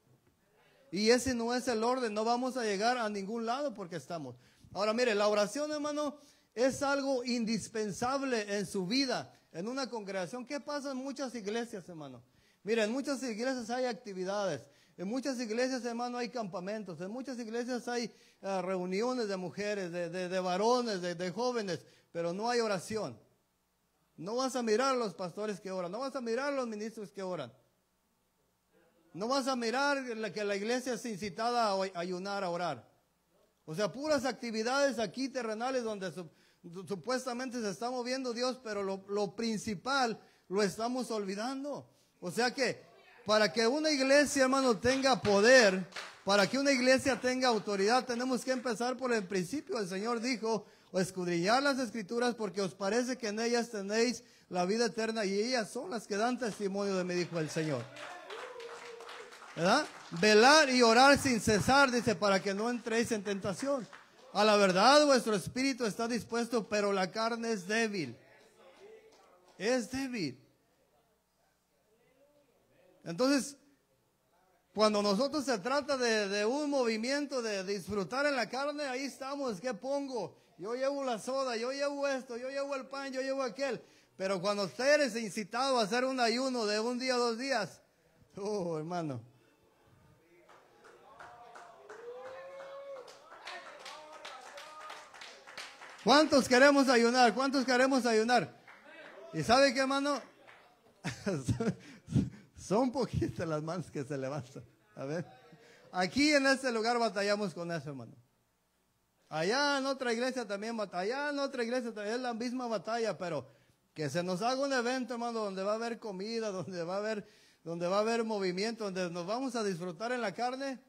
Y ese no es el orden, no vamos a llegar a ningún lado porque estamos. Ahora mire, la oración, hermano, es algo indispensable en su vida, en una congregación. ¿Qué pasa en muchas iglesias, hermano? Mire, en muchas iglesias hay actividades, en muchas iglesias, hermano, hay campamentos, en muchas iglesias hay reuniones de mujeres, de varones, de jóvenes, pero no hay oración. No vas a mirar a los pastores que oran, no vas a mirar a los ministros que oran. No vas a mirar que la iglesia es incitada a ayunar, a orar. O sea, puras actividades aquí terrenales donde supuestamente se está moviendo Dios, pero lo principal lo estamos olvidando. O sea que para que una iglesia, hermano, tenga poder, para que una iglesia tenga autoridad, tenemos que empezar por el principio. El Señor dijo, o escudriñar las escrituras porque os parece que en ellas tenéis la vida eterna y ellas son las que dan testimonio de mí, dijo el Señor. ¿Verdad? Velar y orar sin cesar, dice, para que no entréis en tentación. A la verdad vuestro espíritu está dispuesto, pero la carne es débil. Es débil. Entonces, cuando nosotros se trata de un movimiento, de disfrutar en la carne, ahí estamos, ¿qué pongo? Yo llevo la soda, yo llevo esto, yo llevo el pan, yo llevo aquel. Pero cuando usted eres incitado a hacer un ayuno de un día, 2 días, hermano. ¿Cuántos queremos ayunar? ¿Cuántos queremos ayunar? ¿Y sabe qué, hermano? Son poquitas las manos que se levantan. A ver. Aquí en este lugar batallamos con eso, hermano. Allá en otra iglesia también allá en otra iglesia también es la misma batalla, pero que se nos haga un evento, hermano, donde va a haber comida, donde va a haber movimiento, donde nos vamos a disfrutar en la carne,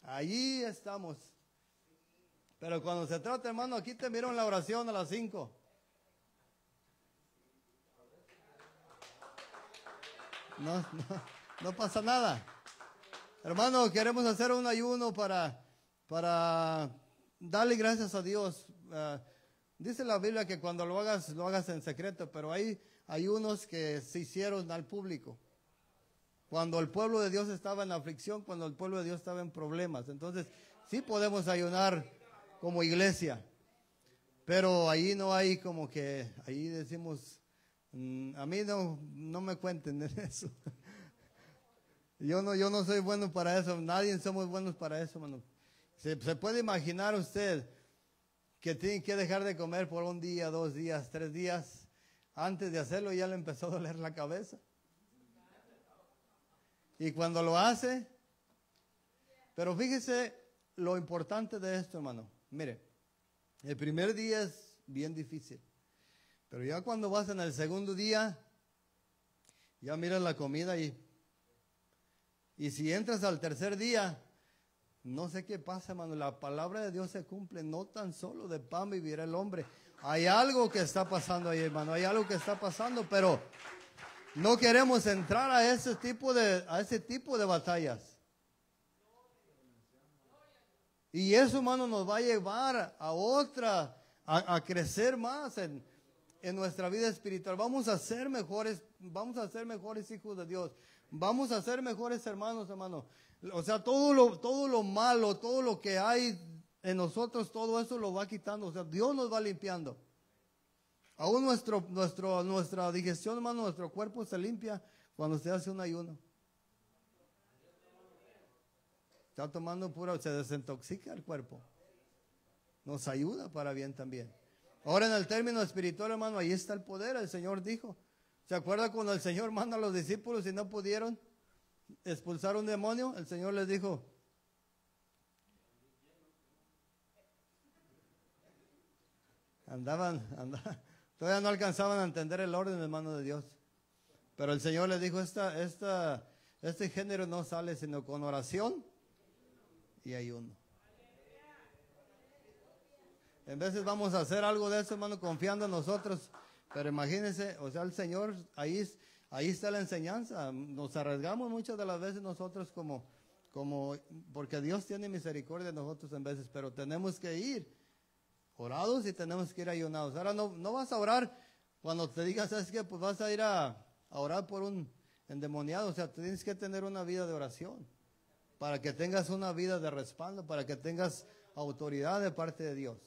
allí estamos. Pero cuando se trata, hermano, aquí te miro en la oración a las 5. No pasa nada. Hermano, queremos hacer un ayuno para darle gracias a Dios. Dice la Biblia que cuando lo hagas en secreto, pero hay ayunos que se hicieron al público. Cuando el pueblo de Dios estaba en aflicción, cuando el pueblo de Dios estaba en problemas. Entonces, sí podemos ayunar como iglesia, pero ahí no hay como que, ahí decimos, a mí no me cuenten en eso. Yo no soy bueno para eso, nadie somos buenos para eso, hermano. Se puede imaginar usted que tiene que dejar de comer por 1 día, 2 días, 3 días, antes de hacerlo ya le empezó a doler la cabeza. Y cuando lo hace, pero fíjese lo importante de esto, hermano. Mire, el primer día es bien difícil, pero ya cuando vas en el segundo día, ya miras la comida y si entras al tercer día, no sé qué pasa, hermano, la palabra de Dios se cumple, no tan solo de pan vivirá el hombre. Hay algo que está pasando ahí, hermano. Hay algo que está pasando, pero no queremos entrar a ese tipo de batallas. Y eso, hermano, nos va a llevar a crecer más en nuestra vida espiritual. Vamos a ser mejores hijos de Dios. Vamos a ser mejores hermanos, hermano. O sea, todo lo malo, todo lo que hay en nosotros, todo eso lo va quitando. O sea, Dios nos va limpiando. Aún nuestra digestión, hermano, nuestro cuerpo se limpia cuando se hace un ayuno. Está tomando se desintoxica el cuerpo. Nos ayuda para bien también. Ahora en el término espiritual, hermano, ahí está el poder. El Señor dijo. ¿Se acuerda cuando el Señor manda a los discípulos y no pudieron expulsar un demonio? El Señor les dijo. Todavía no alcanzaban a entender el orden, hermano de Dios. Pero el Señor les dijo, este género no sale sino con oración y ayuno. En veces vamos a hacer algo de eso, hermano, confiando en nosotros. Pero imagínense, o sea, el Señor, ahí está la enseñanza. Nos arriesgamos muchas de las veces nosotros porque Dios tiene misericordia de nosotros en veces, pero tenemos que ir orados y tenemos que ir ayunados. Ahora no vas a orar cuando te digas, ¿sabes qué? Pues vas a ir a orar por un endemoniado. O sea, tienes que tener una vida de oración para que tengas una vida de respaldo, para que tengas autoridad de parte de Dios.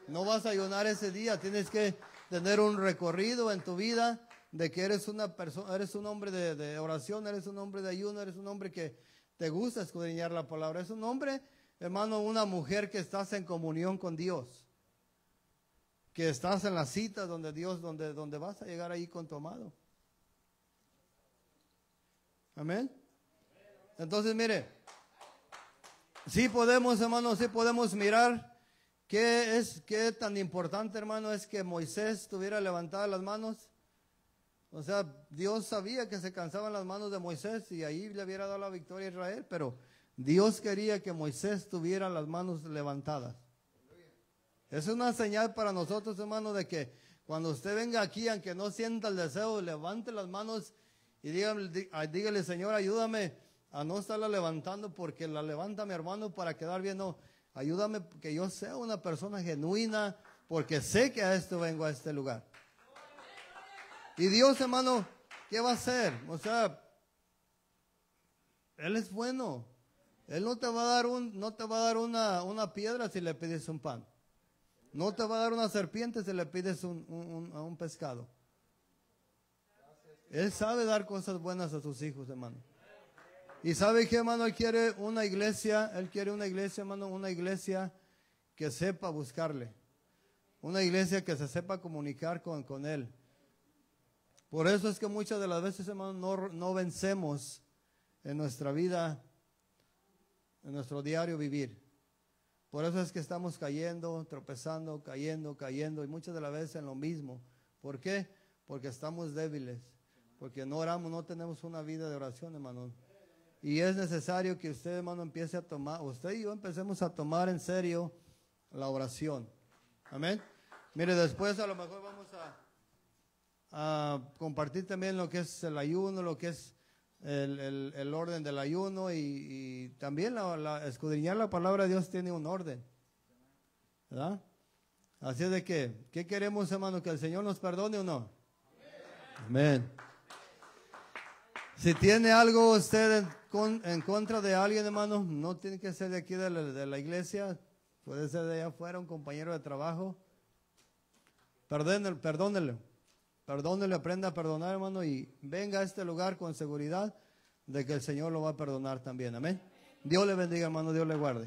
No vas a ayunar ese día, tienes que tener un recorrido en tu vida de que eres una persona, eres un hombre de oración, eres un hombre de ayuno, eres un hombre que te gusta escudriñar la palabra, es un hombre, hermano, una mujer que estás en comunión con Dios, que estás en la cita donde vas a llegar ahí con tu amado. Amén. Entonces, mire, sí podemos, hermano, sí podemos mirar qué tan importante, hermano, es que Moisés tuviera levantadas las manos. O sea, Dios sabía que se cansaban las manos de Moisés y ahí le hubiera dado la victoria a Israel, pero Dios quería que Moisés tuviera las manos levantadas. Es una señal para nosotros, hermano, de que cuando usted venga aquí, aunque no sienta el deseo, levante las manos y dígale, Señor, ayúdame a no estarla levantando porque la levanta mi hermano para quedar bien. No, ayúdame que yo sea una persona genuina porque sé que a esto vengo a este lugar. Y Dios, hermano, ¿qué va a hacer? O sea, Él es bueno. Él no te va a dar una piedra si le pides un pan. No te va a dar una serpiente si le pides un pescado. Él sabe dar cosas buenas a sus hijos, hermano. Y sabe que, hermano, Él quiere una iglesia, hermano, una iglesia que sepa buscarle. Una iglesia que se sepa comunicar con Él. Por eso es que muchas de las veces, hermano, no vencemos en nuestra vida, en nuestro diario vivir. Por eso es que estamos cayendo, tropezando, cayendo, y muchas de las veces en lo mismo. ¿Por qué? Porque estamos débiles, porque no oramos, no tenemos una vida de oración, hermano. Y es necesario que usted, hermano, usted y yo empecemos a tomar en serio la oración. Amén. Mire, después a lo mejor vamos a compartir también lo que es el ayuno, lo que es el orden del ayuno y también escudriñar la palabra de Dios tiene un orden, ¿verdad? Así es de que, ¿qué queremos, hermano? ¿Que el Señor nos perdone o no? Amén. Si tiene algo usted en contra de alguien, hermano, no tiene que ser de aquí de la iglesia, puede ser de allá afuera, un compañero de trabajo. Perdónele, aprenda a perdonar, hermano, y venga a este lugar con seguridad de que el Señor lo va a perdonar también. Amén. Dios le bendiga, hermano, Dios le guarde.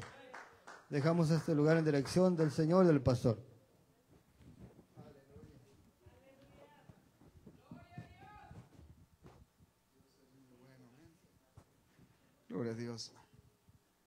Dejamos este lugar en dirección del Señor y del pastor. Gloria a Dios.